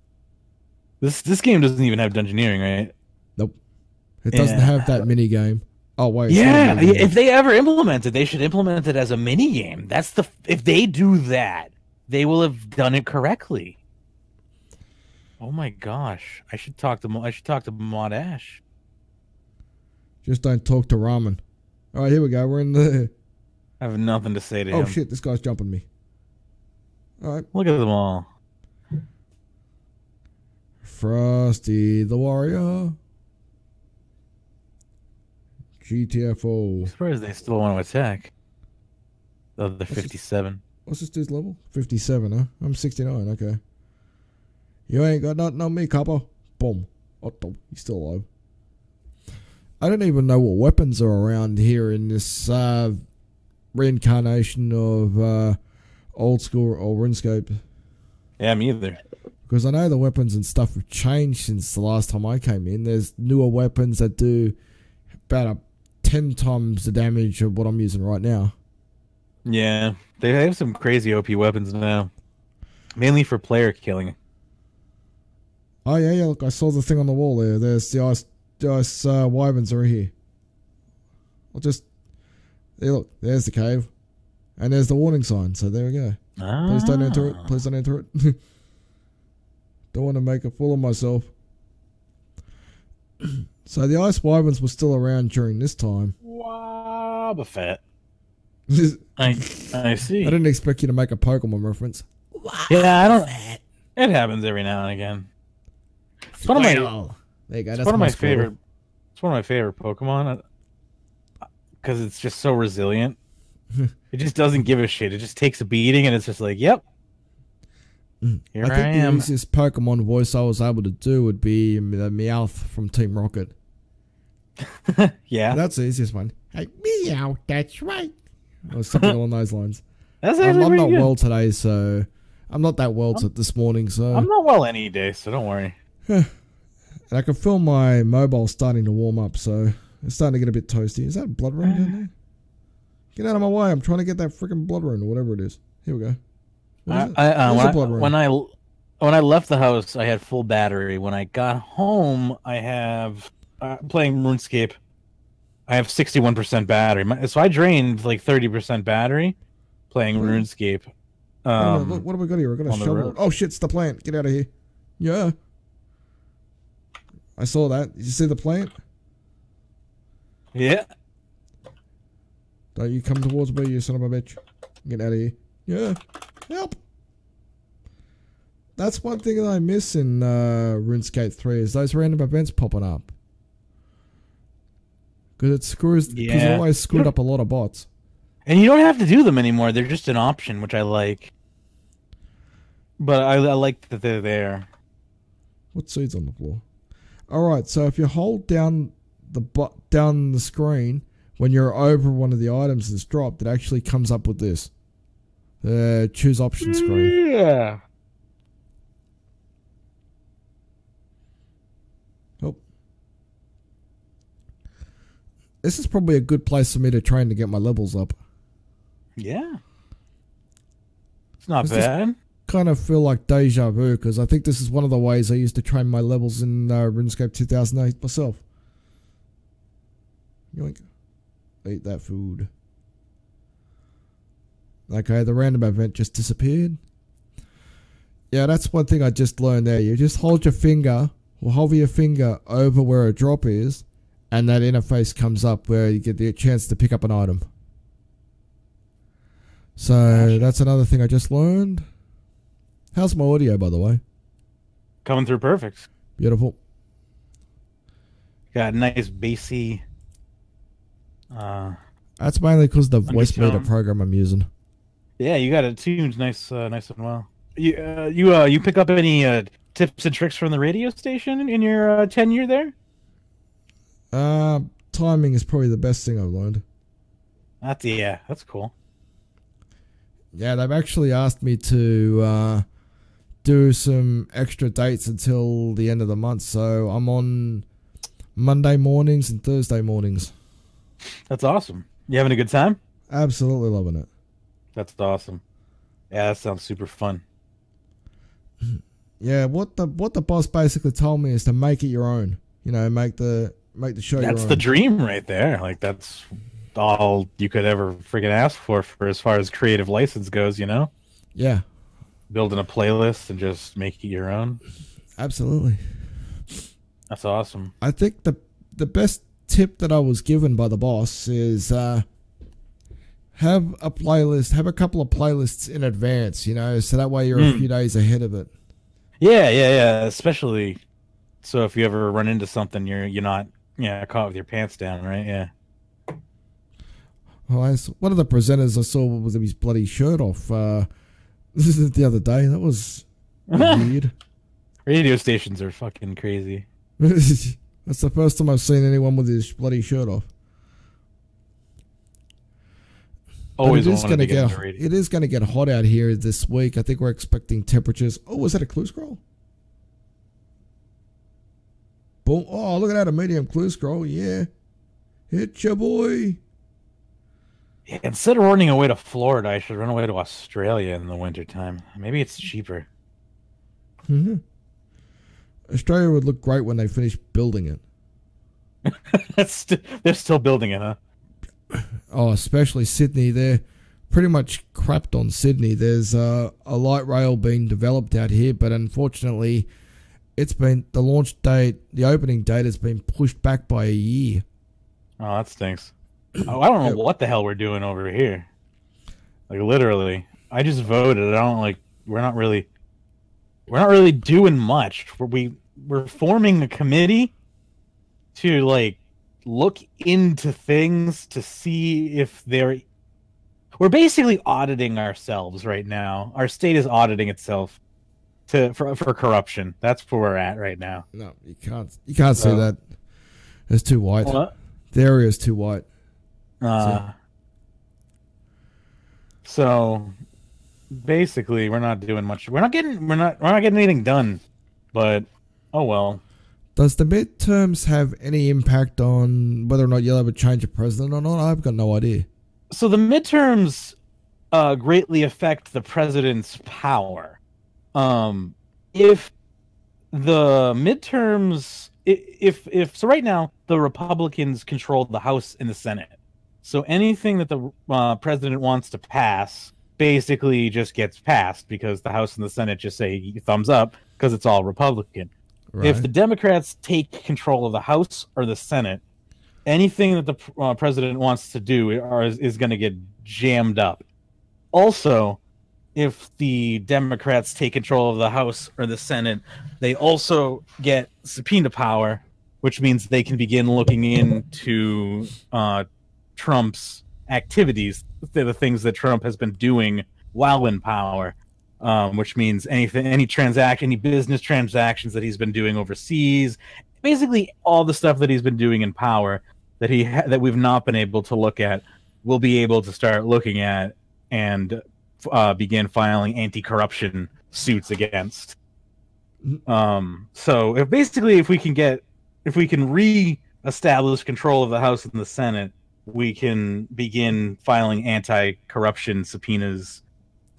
This game doesn't even have dungeoneering, right? Nope. It doesn't have that mini game. Oh wait. Yeah, if they ever implement it, they should implement it as a mini game. If they do that, they will have done it correctly. Oh my gosh, I should talk to Mod Ash. Just don't talk to Ramen. All right, here we go. We're in the. I have nothing to say to him. Oh shit, this guy's jumping me. All right. Look at them all. Frosty the Warrior. GTFO. I'm surprised they still want to attack. Oh, they're 57. What's this dude's level? 57, huh? I'm 69, okay. You ain't got nothing on me, copper. Boom. Oh, he's still alive. I don't even know what weapons are around here in this reincarnation of old school or RuneScape. Yeah, me either. Because I know the weapons and stuff have changed since the last time I came in. There's newer weapons that do about 10 times the damage of what I'm using right now. Yeah, they have some crazy OP weapons now. Mainly for player killing. Oh, yeah, look, I saw the thing on the wall there. There's the ice wyverns are here. I'll just... There, look, there's the cave. And there's the warning sign, so there we go. Please don't enter it. Please don't enter it. Don't want to make a fool of myself. So the ice wyverns were still around during this time. Wobbuffet. I see. I didn't expect you to make a Pokemon reference. Yeah, I don't... It happens every now and again. It's one of my... There you go. It's one of my favorite... It's one of my favorite Pokemon. Because it's just so resilient. It just doesn't give a shit. It just takes a beating and it's just like, yep. Here I am. The easiest Pokemon voice I was able to do would be the Meowth from Team Rocket. Yeah. That's the easiest one. Hey, Meow, that's right. Or something along those lines. That's I'm not good. well today, so... I'm not that well this morning, so... I'm not well any day, so don't worry. And I can feel my mobile starting to warm up, so... It's starting to get a bit toasty. Is that a blood rune down there? Get out of my way. I'm trying to get that freaking blood rune or whatever it is. Here we go. When I left the house, I had full battery. When I got home, I have... playing RuneScape, I have 61% battery. So I drained like 30% battery playing RuneScape. Look, what have we got here? We've got a shovel. Oh shit, it's the plant. Get out of here. Yeah. I saw that. Did you see the plant? Yeah. Don't you come towards me, you son of a bitch. Get out of here. Yeah. Help. That's one thing that I miss in RuneScape 3 is those random events popping up. Because it screws. Because it always screwed up a lot of bots. And you don't have to do them anymore. They're just an option, which I like. But I like that they're there. What seeds on the floor? Alright, so if you hold down the screen when you're over one of the items that's dropped, it actually comes up with this. The choose option screen. Yeah. This is probably a good place for me to train to get my levels up. Yeah. It's not bad. Kind of feel like deja vu because I think this is one of the ways I used to train my levels in RuneScape 2008 myself. Yoink. Eat that food. Okay, the random event just disappeared. Yeah, that's one thing I just learned there. You just hold your finger, or hover your finger over where a drop is, and that interface comes up where you get the chance to pick up an item. So that's another thing I just learned. How's my audio, by the way? Coming through perfect. Beautiful. Got a nice bassy. That's mainly because the voice meter program I'm using. Yeah, you got it tuned nice and well. You pick up any tips and tricks from the radio station in your tenure there? Timing is probably the best thing I've learned. That's cool. Yeah, they've actually asked me to do some extra dates until the end of the month, so I'm on Monday mornings and Thursday mornings. That's awesome. You having a good time? Absolutely loving it. That's awesome. Yeah, that sounds super fun. Yeah, what the boss basically told me is to make it your own. You know, make the show your own. That's the dream right there. Like that's all you could ever freaking ask for as far as creative license goes, you know? Yeah. Building a playlist and just making it your own. Absolutely. That's awesome. I think the best tip that I was given by the boss is have a couple of playlists in advance, you know, so that way you're a few days ahead of it. Yeah. Especially so if you ever run into something, you're not caught with your pants down, right? Yeah. Well, one of the presenters I saw with his bloody shirt off. This is the other day. That was weird. Radio stations are fucking crazy. That's the first time I've seen anyone with his bloody shirt off. Always it is going to get hot out here this week. I think we're expecting temperatures. Oh, was that a clue scroll? Boom! Oh, look at that, a medium clue scroll. Yeah, hit ya, boy. Yeah, instead of running away to Florida, I should run away to Australia in the wintertime. Maybe it's cheaper. Australia would look great when they finish building it. They're still building it, huh? Oh, especially Sydney. They're pretty much crapped on Sydney. There's a light rail being developed out here, but unfortunately, the opening date has been pushed back by a year. Oh, that stinks. Oh, I don't know what the hell we're doing over here. Like literally, I just voted. We're not really doing much. We're forming a committee to like look into things to see if we're basically auditing ourselves right now. Our state is auditing itself for corruption. That's where we're at right now. No, you can't say that. It's too white. What? The area is too white. So basically we're not doing much. We're not getting anything done. But oh well. Does the midterms have any impact on whether or not you'll ever change a president or not? I've got no idea. So the midterms greatly affect the president's power. If the midterms, if so, right now the Republicans control the House and the Senate. So anything that the president wants to pass basically just gets passed because the House and the Senate just say thumbs up because it's all Republican. Right. If the Democrats take control of the House or the Senate, anything that the president wants to do is going to get jammed up. Also, if the Democrats take control of the House or the Senate, they also get subpoena power, which means they can begin looking into Trump's activities, the things that Trump has been doing while in power, which means any business transactions that he's been doing overseas, basically all the stuff that he's been doing in power that we've not been able to look at, we'll be able to start looking at and begin filing anti-corruption suits against. So if we can establish control of the House and the Senate, we can begin filing anti-corruption subpoenas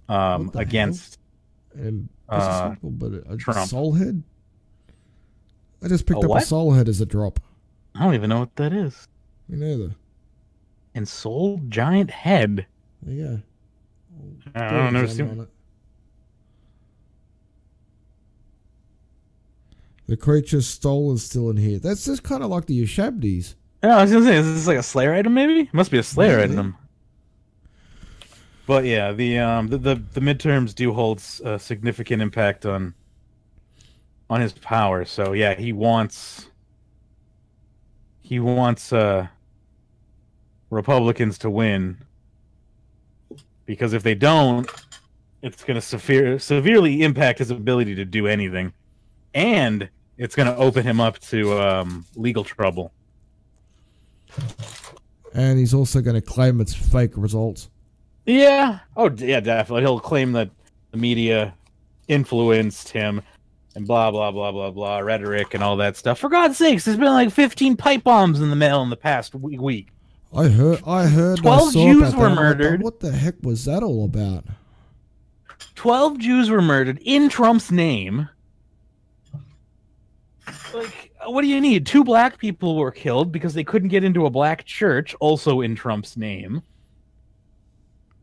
against This is simple, but a Trump. soul head? I just picked A up what? a soul head as a drop. I don't even know what that is. Me neither. And Soul Giant Head. There you go. I don't know. On it. The creature's soul is still in here. That's just kind of like the Ushabtis. Yeah, I was gonna say, is this like a Slayer item? Maybe it must be a Slayer item. But yeah, the midterms do hold a significant impact on his power. So yeah, he wants Republicans to win, because if they don't, it's going to severely impact his ability to do anything, and it's going to open him up to legal trouble. And he's also going to claim it's fake results. Yeah. Oh, yeah, definitely. He'll claim that the media influenced him and blah, blah, blah, blah, blah, rhetoric and all that stuff. For God's sakes, there's been like 15 pipe bombs in the mail in the past week. I heard 12 Jews were murdered. What the heck was that all about? 12 Jews were murdered in Trump's name. Like, what do you need? 2 black people were killed because they couldn't get into a black church, also in Trump's name.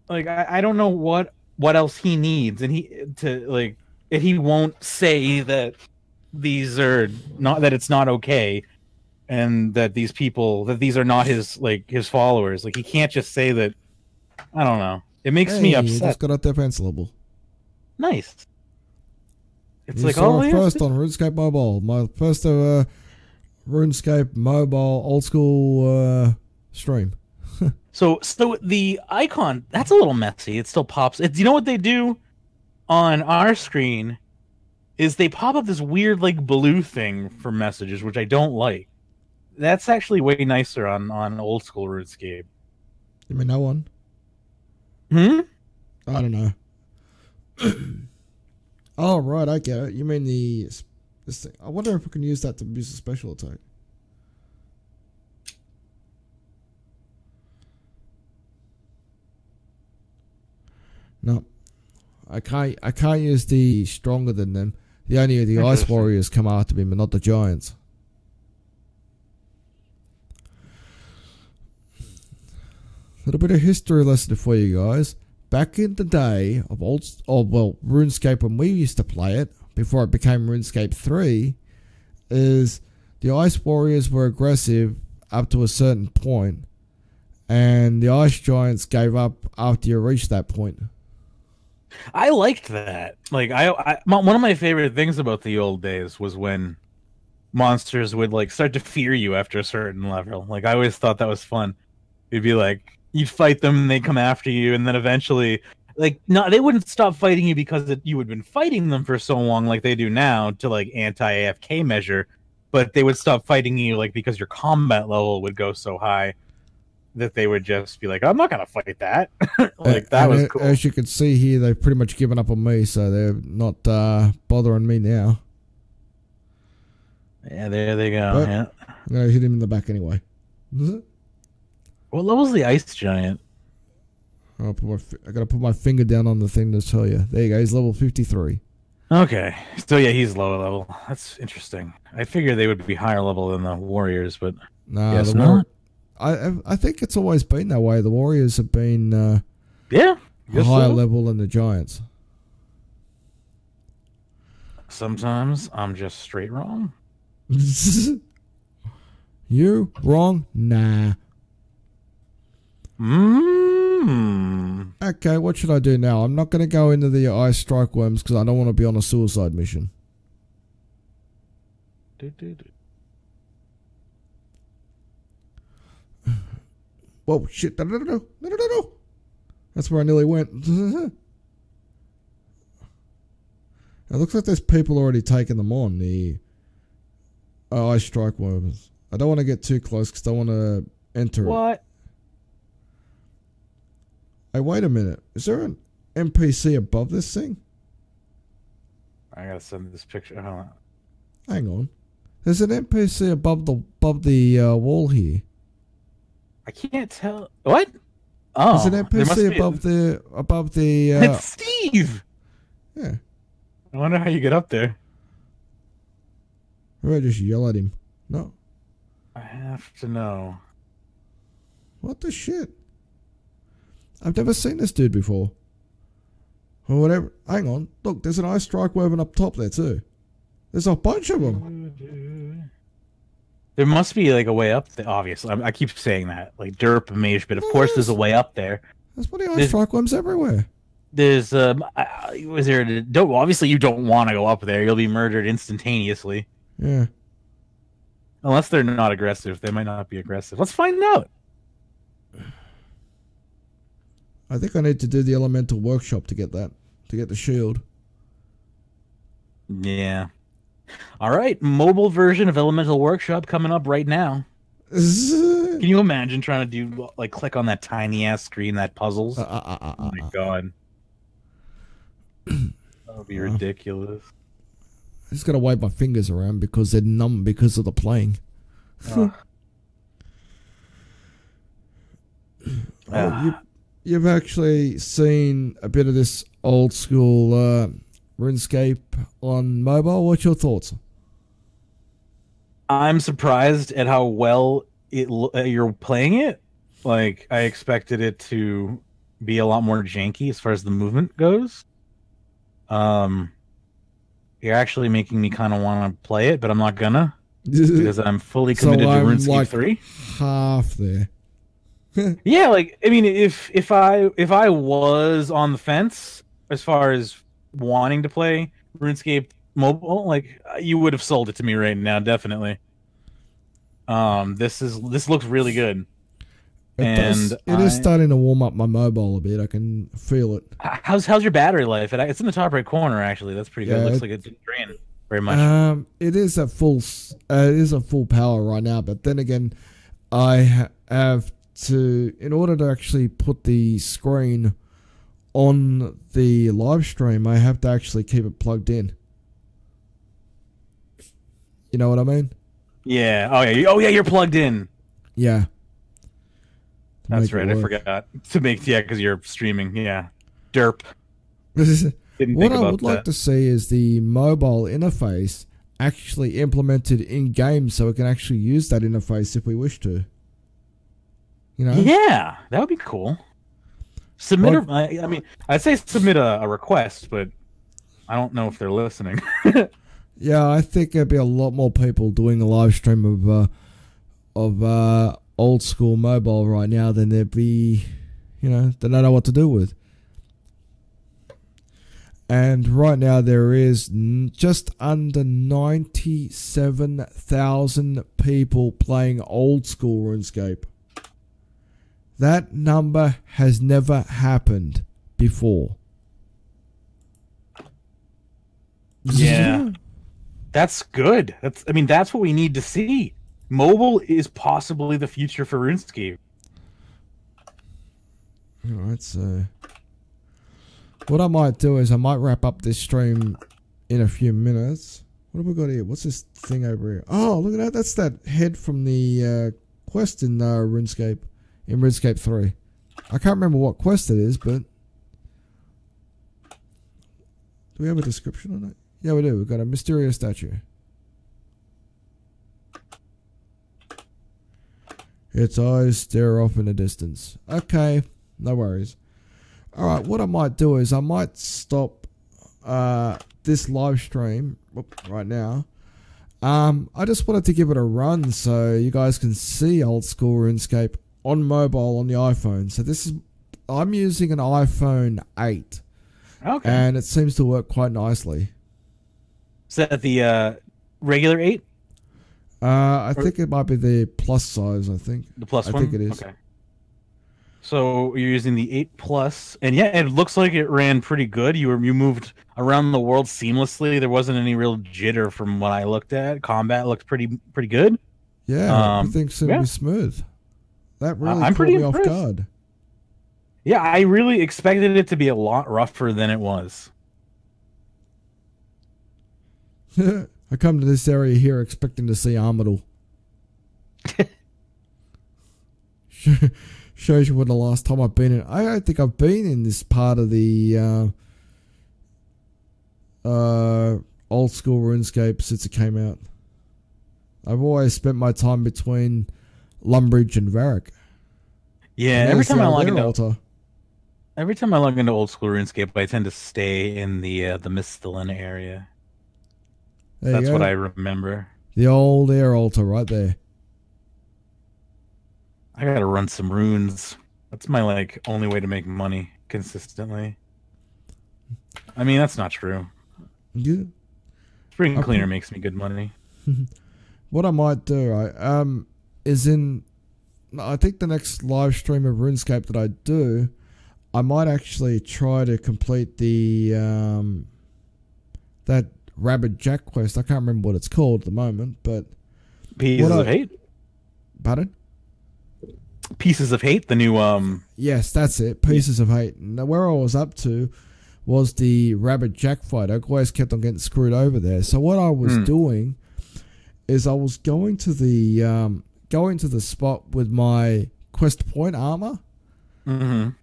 Like, I don't know what else he needs, and he won't say that these are not, that it's not okay, and that these are not his followers. Like, he can't just say that. I don't know. It makes me upset. You just got out their pencil level. Nice. It's you like, saw oh, it first on RuneScape Mobile. My first RuneScape Mobile old school stream. So the icon, that's a little messy. It still pops. You know what they do on our screen is they pop up this weird like blue thing for messages, which I don't like. That's actually way nicer on old school RuneScape. You mean that one? I don't know. Oh, right, I get it. You mean this thing. I wonder if we can use that to use a special attack. No. I can't use the stronger than them. Only the Ice Warriors come after me, but not the Giants. A little bit of history lesson for you guys. Back in the day of RuneScape, when we used to play it, before it became RuneScape 3, is the Ice Warriors were aggressive up to a certain point, and the Ice Giants gave up after you reached that point. I liked that. Like, one of my favorite things about the old days was when monsters would like start to fear you after a certain level. Like, I always thought that was fun. It'd be like, you'd fight them and they'd come after you, and then eventually, like, no, they wouldn't stop fighting you because you had been fighting them for so long like they do now to like anti-AFK measure, but they would stop fighting you like because your combat level would go so high that they would just be like, I'm not gonna fight that. Like, that was cool. As you can see here, they've pretty much given up on me, so they're not bothering me now. Yeah, there they go. But yeah, I'm gonna hit him in the back anyway. What level's the Ice Giant? I gotta put my finger down on the thing to tell you. There you go. He's level 53. Okay, so yeah, he's lower level. That's interesting. I figured they would be higher level than the Warriors, but nah, not. I think it's always been that way. The Warriors have been a higher level than the Giants. Sometimes I'm just straight wrong. You wrong? Nah. Okay, what should I do now? I'm not going to go into the ice strike worms because I don't want to be on a suicide mission. Whoa, shit. No. That's where I nearly went. It looks like there's people already taking them on, the ice strike worms. I don't want to get too close because I don't want to enter What? Hey, wait a minute. Is there an NPC above this thing? I gotta send this picture. Hold on. Hang on. There's an NPC above the wall here. I can't tell. What? Oh, there's an NPC above the. It's Steve. Yeah. I wonder how you get up there. Or I just yell at him. No. I have to know. What the shit? I've never seen this dude before. Or whatever. Hang on. Look, there's an ice strike woven up top there too. There's a bunch of them. There must be like a way up there. Obviously, I keep saying that, like derp mage, but of course there's a way up there. There's bloody ice strike worms everywhere. There's was there? Obviously, you don't want to go up there. You'll be murdered instantaneously. Yeah. Unless they're not aggressive, they might not be aggressive. Let's find out. I think I need to do the elemental workshop to get that, to get the shield. Yeah. All right, mobile version of Elemental Workshop coming up right now. Can you imagine trying to do like click on that tiny ass screen that puzzles? Oh my god, that would be ridiculous. I just gotta wipe my fingers around because they're numb because of the playing. You've actually seen a bit of this old school RuneScape on mobile. What's your thoughts? I'm surprised at how well you're playing it. Like, I expected it to be a lot more janky as far as the movement goes. You're actually making me kind of want to play it, but I'm not gonna because I'm fully committed to RuneScape like 3. Half there. Yeah, like I mean, if I was on the fence as far as wanting to play RuneScape mobile, like you would have sold it to me right now, definitely. This looks really good. It is starting to warm up my mobile a bit. I can feel it. How's your battery life? It's in the top right corner actually. That's pretty good. It looks like it didn't drain very much. It is at full power right now, but then again, I have to, in order to actually put the screen on the live stream, I have to actually keep it plugged in. You know what I mean? Yeah. Oh yeah, you're plugged in. Yeah. That's right. I forgot to make because you're streaming. Yeah. Derp. What I would like to see is the mobile interface actually implemented in game, so we can actually use that interface if we wish to. You know? Yeah, that would be cool. Submit. I mean, I'd say submit a request, but I don't know if they're listening. Yeah, I think there'd be a lot more people doing a live stream of old school mobile right now than there'd be, they don't know what to do with. And right now there is just under 97,000 people playing old school RuneScape. That number has never happened before. Yeah. That's good. That's what we need to see. Mobile is possibly the future for RuneScape. Alright, so what I might do is I might wrap up this stream in a few minutes. What have we got here? What's this thing over here? Oh, look at that. That's that head from the quest in RuneScape. In RuneScape 3. I can't remember what quest it is, but do we have a description on it? Yeah, we do. We've got a mysterious statue. Its eyes stare off in the distance. Okay, no worries. Alright, what I might do is I might stop this live stream right now. I just wanted to give it a run so you guys can see old school RuneScape on mobile on the iPhone. So I'm using an iPhone 8. Okay. And it seems to work quite nicely. Is that the regular 8? I think it might be the plus size, I think. The plus one? I think it is. Okay. So you're using the 8 Plus, and yeah, it looks like it ran pretty good. You moved around the world seamlessly. There wasn't any real jitter from what I looked at. Combat looked pretty good. Yeah, everything seemed to be smooth. That really caught me off guard. Yeah, I really expected it to be a lot rougher than it was. I I come to this area here expecting to see Armadale. Shows you when the last time I've been in. I don't think I've been in this part of the old school RuneScape since it came out. I've always spent my time between Lumbridge and Varric. Yeah, and every time I log into old school RuneScape, I tend to stay in the Mistalin area. That's what I remember. The old air altar right there. I gotta run some runes. That's my only way to make money consistently. I mean, that's not true. Yeah. Spring Cleaner makes me good money. What I might do, right, is I think the next live stream of RuneScape that I do, I might actually try to complete the that Rabbit Jack quest. I can't remember what it's called at the moment, but Pieces of Hate. Pardon? Pieces of Hate, the new Yes, that's it. Pieces of Hate. Now, where I was up to was the Rabbit Jack fight. I always kept on getting screwed over there. So what I was doing is I was going to the spot with my quest point armor to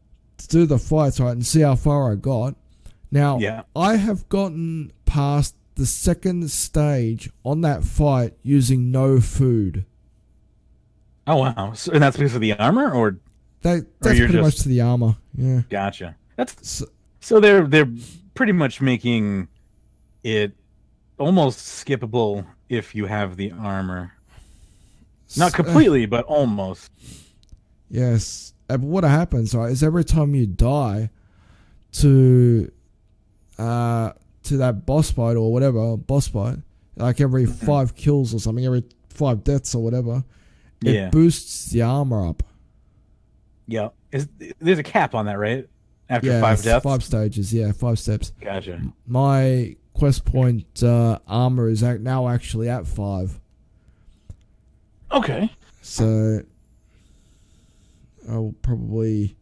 do the fights, right, and see how far I got. Now, I have gotten past the second stage on that fight using no food. Oh wow! And that's because of the armor, or that's pretty much to the armor. Yeah, gotcha. So they're pretty much making it almost skippable if you have the armor. Not completely, but almost. Yes. But what happens, right, is every time you die to that boss fight or whatever, like every 5 kills or something, every 5 deaths or whatever, it boosts the armor up. Yeah. There's a cap on that, right? After 5 deaths? 5 stages, 5 steps. Gotcha. My quest point armor is now actually at 5. Okay. So I'll probably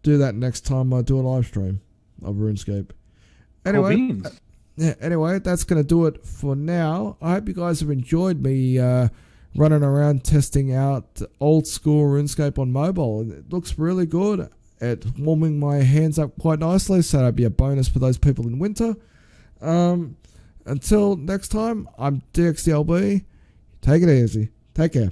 do that next time I do a live stream of RuneScape. Anyway, anyway, that's going to do it for now. I hope you guys have enjoyed me running around testing out old school RuneScape on mobile. It looks really good. It's warming my hands up quite nicely, so that'll be a bonus for those people in winter. Until next time, I'm DXDLB. Take it easy. Take care.